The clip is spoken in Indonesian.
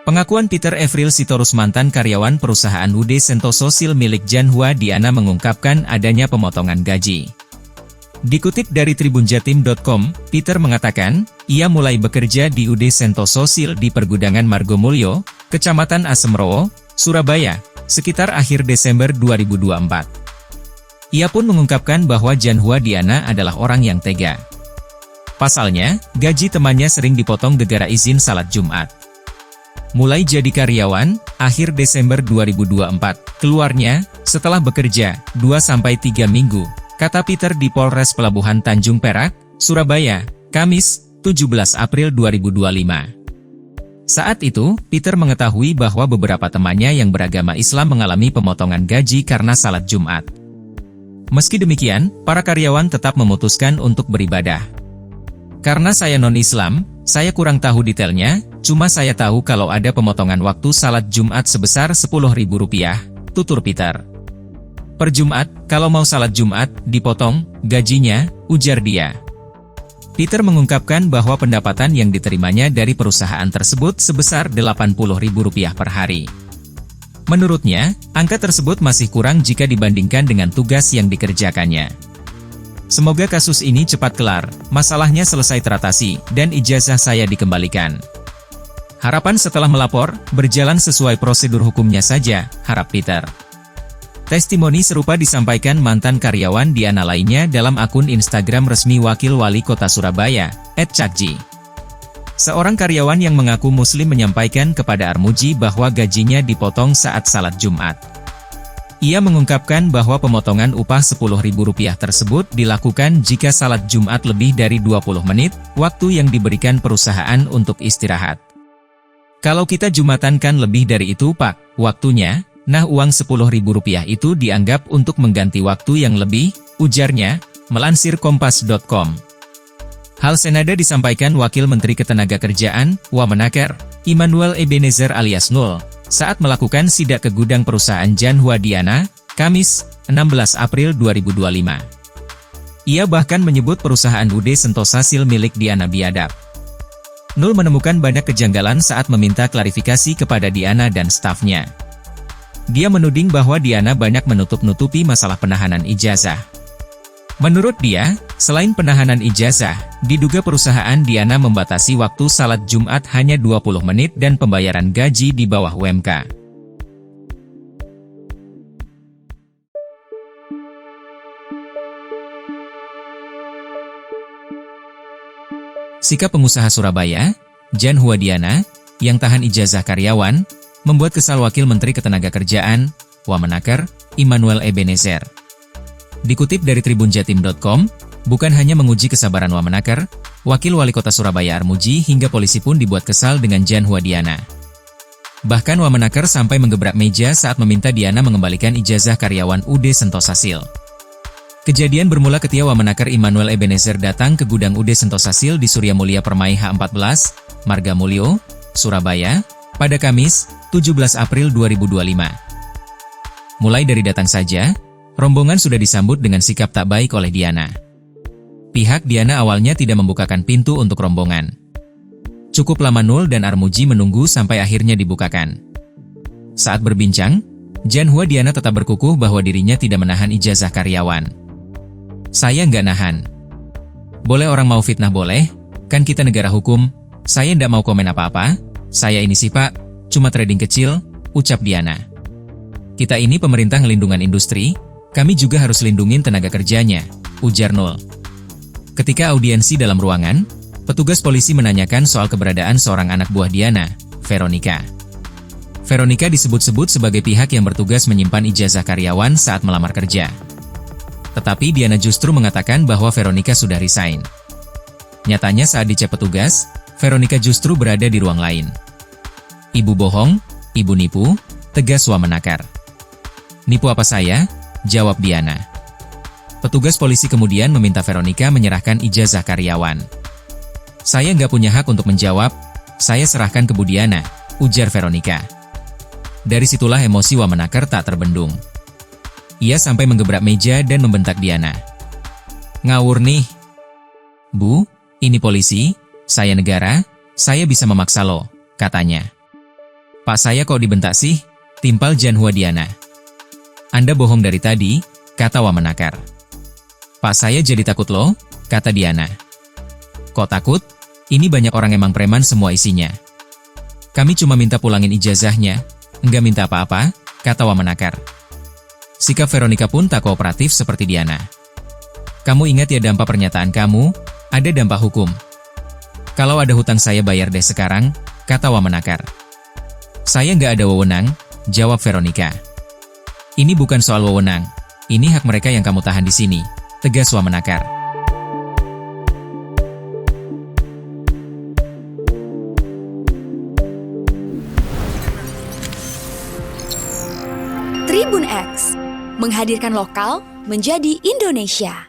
Pengakuan Peter Avril Sitorus, mantan karyawan perusahaan UD Sentosa Sil milik Jan Hua Diana, mengungkapkan adanya pemotongan gaji. Dikutip dari tribunjatim.com, Peter mengatakan, ia mulai bekerja di UD Sentosa Sil di Pergudangan Margomulyo, Kecamatan Asemrowo, Surabaya, sekitar akhir Desember 2024. Ia pun mengungkapkan bahwa Jan Hua Diana adalah orang yang tega. Pasalnya, gaji temannya sering dipotong gara-gara izin salat Jumat. Mulai jadi karyawan, akhir Desember 2024, keluarnya, setelah bekerja, 2-3 minggu, kata Peter di Polres Pelabuhan Tanjung Perak, Surabaya, Kamis, 17 April 2025. Saat itu, Peter mengetahui bahwa beberapa temannya yang beragama Islam mengalami pemotongan gaji karena salat Jumat. Meski demikian, para karyawan tetap memutuskan untuk beribadah. Karena saya non-Islam, saya kurang tahu detailnya, cuma saya tahu kalau ada pemotongan waktu salat Jumat sebesar Rp10.000, tutur Peter. Per Jumat, kalau mau salat Jumat, dipotong gajinya, ujar dia. Peter mengungkapkan bahwa pendapatan yang diterimanya dari perusahaan tersebut sebesar Rp80.000 per hari. Menurutnya, angka tersebut masih kurang jika dibandingkan dengan tugas yang dikerjakannya. Semoga kasus ini cepat kelar, masalahnya selesai teratasi, dan ijazah saya dikembalikan. Harapan setelah melapor, berjalan sesuai prosedur hukumnya saja, harap Peter. Testimoni serupa disampaikan mantan karyawan Diana lainnya dalam akun Instagram resmi Wakil Wali Kota Surabaya, @cakji. Seorang karyawan yang mengaku Muslim menyampaikan kepada Armuji bahwa gajinya dipotong saat salat Jumat. Ia mengungkapkan bahwa pemotongan upah Rp10.000 tersebut dilakukan jika salat Jumat lebih dari 20 menit, waktu yang diberikan perusahaan untuk istirahat. Kalau kita Jumatan kan lebih dari itu Pak, waktunya, nah uang Rp10.000 itu dianggap untuk mengganti waktu yang lebih, ujarnya, melansir kompas.com. Hal senada disampaikan Wakil Menteri Ketenagakerjaan, Wamenaker, Immanuel Ebenezer alias Nul, saat melakukan sidak ke gudang perusahaan Jan Hua Diana, Kamis, 16 April 2025. Ia bahkan menyebut perusahaan UD Sentosa Sil milik Diana biadab. Nul menemukan banyak kejanggalan saat meminta klarifikasi kepada Diana dan stafnya. Dia menuding bahwa Diana banyak menutup-nutupi masalah penahanan ijazah. Menurut dia, selain penahanan ijazah, diduga perusahaan Diana membatasi waktu salat Jumat hanya 20 menit dan pembayaran gaji di bawah UMK. Sikap pengusaha Surabaya, Jan Hua Diana, yang tahan ijazah karyawan, membuat kesal Wakil Menteri Ketenagakerjaan, Wamenaker, Immanuel Ebenezer. Dikutip dari tribunjatim.com, bukan hanya menguji kesabaran Wamenaker, Wakil Wali Kota Surabaya Armuji hingga polisi pun dibuat kesal dengan Jan Hua Diana. Bahkan Wamenaker sampai menggebrak meja saat meminta Diana mengembalikan ijazah karyawan UD Sentosa Sil. Kejadian bermula ketika Wamenaker Immanuel Ebenezer datang ke gudang UD Sentosa Sil di Surya Mulia Permai H14, Margomulyo, Surabaya, pada Kamis, 17 April 2025. Mulai dari datang saja, rombongan sudah disambut dengan sikap tak baik oleh Diana. Pihak Diana awalnya tidak membukakan pintu untuk rombongan. Cukup lama Nul dan Armuji menunggu sampai akhirnya dibukakan. Saat berbincang, Jan Hua Diana tetap berkukuh bahwa dirinya tidak menahan ijazah karyawan. Saya nggak nahan. Boleh orang mau fitnah boleh, kan kita negara hukum, saya nggak mau komen apa-apa, saya ini sih Pak, cuma trading kecil, ucap Diana. Kita ini pemerintah ngelindungan industri, kami juga harus lindungin tenaga kerjanya, ujar Nul. Ketika audiensi dalam ruangan, petugas polisi menanyakan soal keberadaan seorang anak buah Diana, Veronica. Veronica disebut-sebut sebagai pihak yang bertugas menyimpan ijazah karyawan saat melamar kerja. Tetapi Diana justru mengatakan bahwa Veronica sudah resign. Nyatanya saat dicek petugas, Veronica justru berada di ruang lain. Ibu bohong, ibu nipu, tegas Wamenaker. Nipu apa saya? Jawab Diana. Petugas polisi kemudian meminta Veronica menyerahkan ijazah karyawan. Saya nggak punya hak untuk menjawab, saya serahkan ke Bu Diana, ujar Veronica. Dari situlah emosi Wamenaker tak terbendung. Ia sampai menggebrak meja dan membentak Diana. Ngawur nih. Bu, Ini polisi, saya negara, saya bisa memaksa lo, katanya. Pak saya kok dibentak sih, timpal Janhua Diana. Anda bohong dari tadi, kata Wamenakar. Pak saya jadi takut lo, kata Diana. Kok takut? Ini banyak orang emang preman semua isinya. Kami cuma minta pulangin ijazahnya, enggak minta apa-apa, kata Wamenakar. Sikap Veronica pun tak kooperatif seperti Diana. Kamu ingat ya dampak pernyataan kamu, ada dampak hukum. Kalau ada hutang saya bayar deh sekarang, kata Wamenakar. Saya nggak ada wewenang, jawab Veronica. Ini bukan soal wewenang, ini hak mereka yang kamu tahan di sini, tegas Wamenakar. Tribun X menghadirkan lokal menjadi Indonesia.